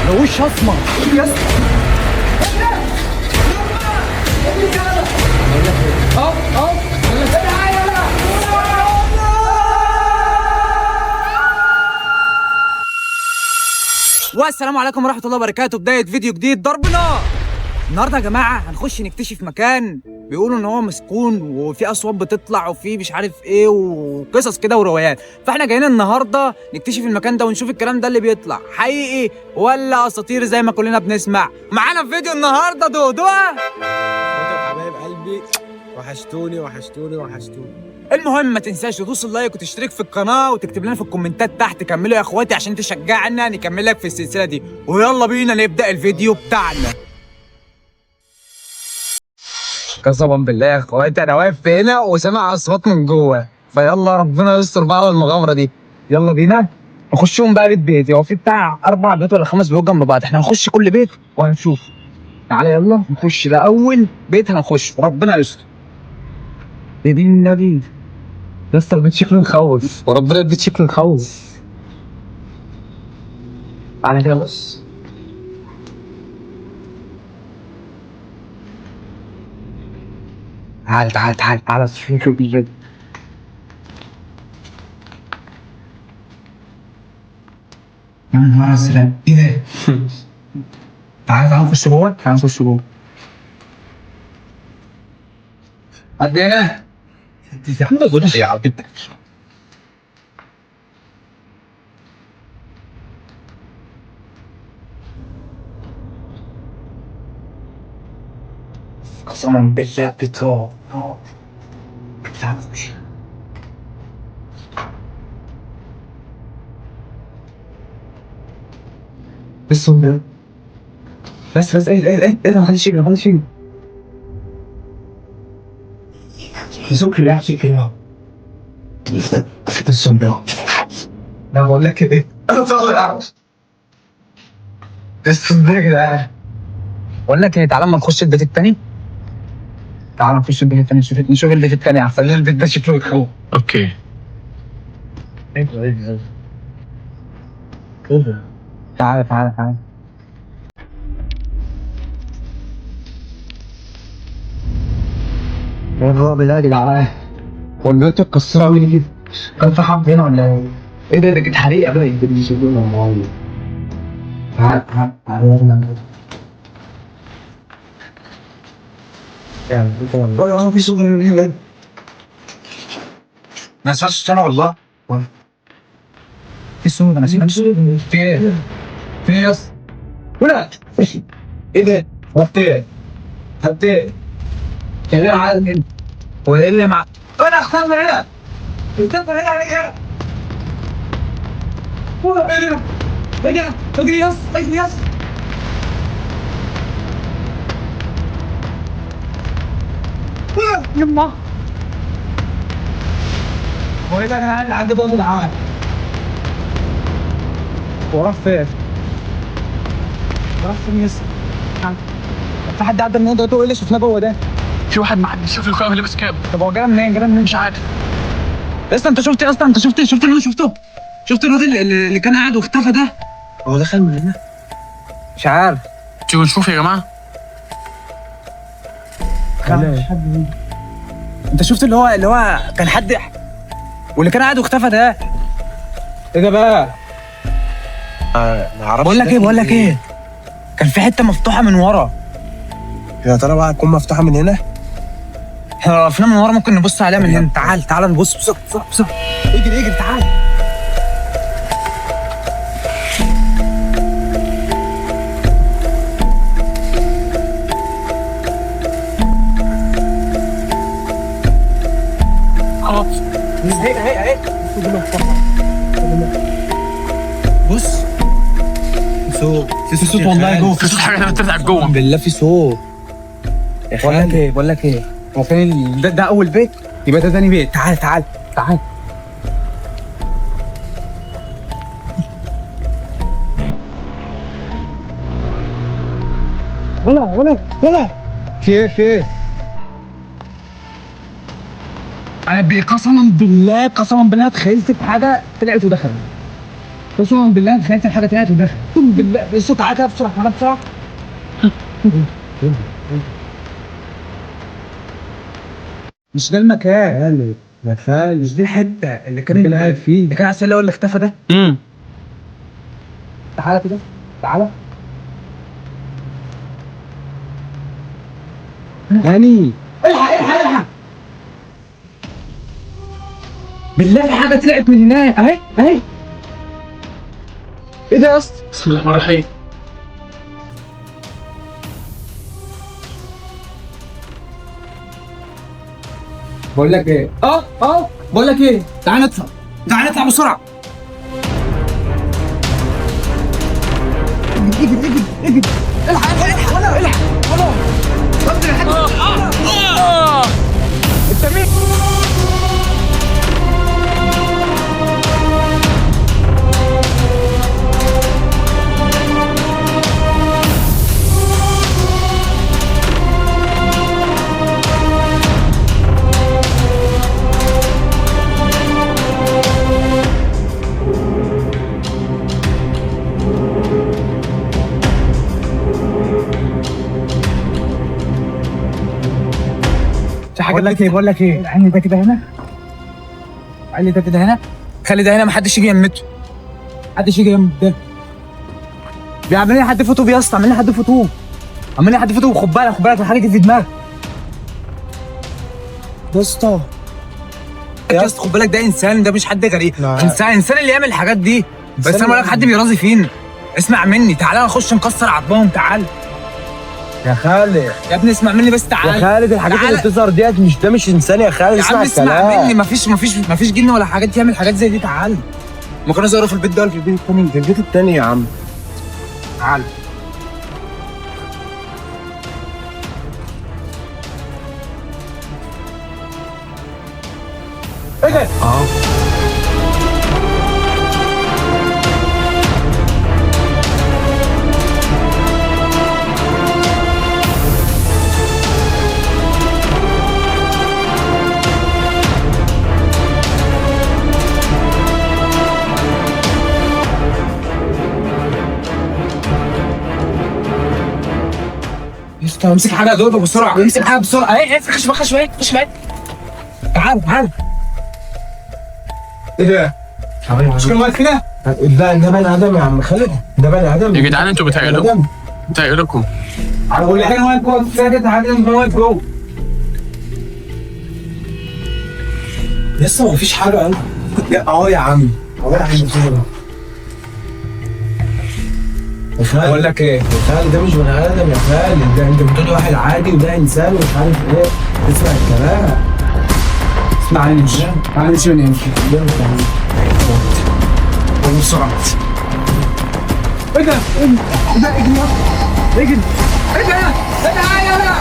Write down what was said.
ده وش اسمر يا اسطى. والسلام عليكم ورحمة الله وبركاته. بداية فيديو جديد ضرب نار. النهارده يا جماعة هنخش نكتشف مكان بيقولوا ان هو مسكون وفي اصوات بتطلع وفي مش عارف ايه وقصص كده وروايات، فاحنا جايين النهارده نكتشف المكان ده ونشوف الكلام ده اللي بيطلع حقيقي ولا اساطير زي ما كلنا بنسمع. معانا في فيديو النهارده دودو. حبايب قلبي وحشتوني. المهم ما تنساش تدوس اللايك وتشترك في القناه وتكتب لنا في الكومنتات تحت كملوا يا اخواتي عشان تشجعنا نكمل لك في السلسله دي، ويلا بينا نبدا الفيديو بتاعنا. قسما بالله يا اخواتي انا واقف هنا وسامع اصوات من جوه، فيلا ربنا يستر بقى على المغامره دي. يلا بينا نخشهم بقى بيت. هو في بتاع 4 بيوت ولا 5 بيوت جنب بعض، احنا هنخش كل بيت وهنشوف. تعالى يلا نخش، ده اول بيت هنخش وربنا يستر. يا دين النبي يا اسطى البيت شكله مخوف، وربنا البيت شكله مخوف. تعالى كده بص. تعال شوف البيت. يا نهار ازرق ايه ده؟ تعال نخش جوه، قد ايه؟ يا عم بقول يا عم انت قسما بالله بتوع بس ايه ده؟ محدش يجري يزوك اللي يحكي كده. بس لا بقول لك ايه، انا طالع بس يا جدعان. بقول لك ايه، تعالى اما نخش البيت التاني. تعالى نخش البيت التاني نشوف البيت التاني احسن لنا، البيت ده شكله يخوف. اوكي. ايه ده؟ تعالى ايه الرعب ده يا جدعان؟ هو البيوت اتكسرت أوي كده؟ كان في حد هنا ولا ايه؟ ايه ده كانت حريقة بقى. تعالى يلا في صوت هنا. ما ينفعش انا والله. في صوت انا سمعت صوت. في ايه؟ في ايه يا اسطى؟ ولا ايه ده؟ هبتين شغال عادي كده. هو ايه اللي مع انا اختار من هنا؟ اختار هنا عليك هنا. اجري يا اسطى. يما هو ايه ده يا جدعان اللي عندي بطل عام؟ هو راح فين يا اسطى؟ في حد عدى من النقطة دي؟ ايه اللي شفناه جوه ده؟ في واحد معدي شوف القائمة لابس كاب. طب هو جاي منين؟ مش عارف. انت شفت اللي انا شفته؟ شفت الواد اللي كان قاعد واختفى ده؟ هو دخل من هنا؟ مش عارف. تيجوا نشوف يا جماعة. انت شفت اللي هو كان حد واللي كان قاعد واختفى ده؟ ايه ده بقى؟ معرفش. بقول لك ايه كان في حته مفتوحه من ورا. يا ترى بقى هتكون مفتوحة من هنا؟ احنا لو وقفنا من ورا ممكن نبص عليها من هنا. تعال نبص بسرعه. اجري تعال. خلاص. اهي بص في صوت والله جوه. في صوت حاجة بترجع جوه. بالله في صوت. بقول لك ايه هو فين ده اول بيت يبقى ده تاني بيت. تعال ولا في ايه انا قسما بالله تخيلت في حاجه طلعت ودخلت. قسما بالله تخيلت الحاجه طلعت ودخلت، اقسم بالله. بس تعالى كده بسرعه، تعالى بسرعه. مش ده المكان يا خالد، مش دي الحته اللي كان قاعد فيه، اللي كان عسل اللي هو اللي اختفى ده. تعالى كده، تعالى. هاني الحق الحق الحق، بالله في حاجه طلعت من هناك اهي اهي. ايه ده يا اسطى؟ بسم الله الرحمن الرحيم. بقول لك ايه، بقول لك ايه، تعالى نطلع، تعالى نطلع بسرعه. اجري اجري اجري، الحق الحق الحق الحق، خلاص انت مين؟ بقول لك ايه، عيني ده كده هنا، عيني ده كده هنا، خلي ده هنا، محدش يجي يمته، محدش يجي يم ده. بيعمل لي حد فوتو يا اسطى، عامل لي حد فوتو، عامل لي حد فوتو. خد بالك خد بالك، الحاجه دي في دماغك يا اسطى. يا اسطى خد بالك، ده انسان، ده مش حد غريب، انسان اللي يعمل الحاجات دي. بس انا بقول لك حد بيرازي فينا. اسمع مني، تعالى نخش نكسر عظمهم، تعالى يا خالد. يا ابني اسمع مني بس، تعالى يا خالد الحاجات اللي بتظهر ديت مش، ده مش انسان يا خالد. يا عم اسمع مني، مفيش جن ولا حاجات يعمل حاجات زي دي. تعالى، ما كانوا ظهروا في البيت ده ولا في البيت التاني؟ في البيت التاني يا عم. تعالى. ايه ده؟ طب امسك حاجه دول بسرعه، امسك حاجه بسرعه. ايه خش بقى، خش بقى، خش بقى. تعال تعال. ايه ده؟ مش كانوا واقف هنا؟ ده بني ادم يا عم خالد، ده بني ادم يا جدعان انتوا بتهيألكم. واللي كان واقف جوه ساكت، عادي كان واقف جوه. لسه مفيش حاجه اهو. يا عم اهو يا عم. بقول لك ايه، يا خالد ده مش بني ادم يا خالد، ده انت بتقول واحد عادي وده انسان ومش عارف ايه. اسمع الكلام، اسمع مني، تعالى نمشي من هنا. قوم بسرعه. ايه ده؟ ايه ده؟ اجري اجري. ايه ده؟ تعالى يلا.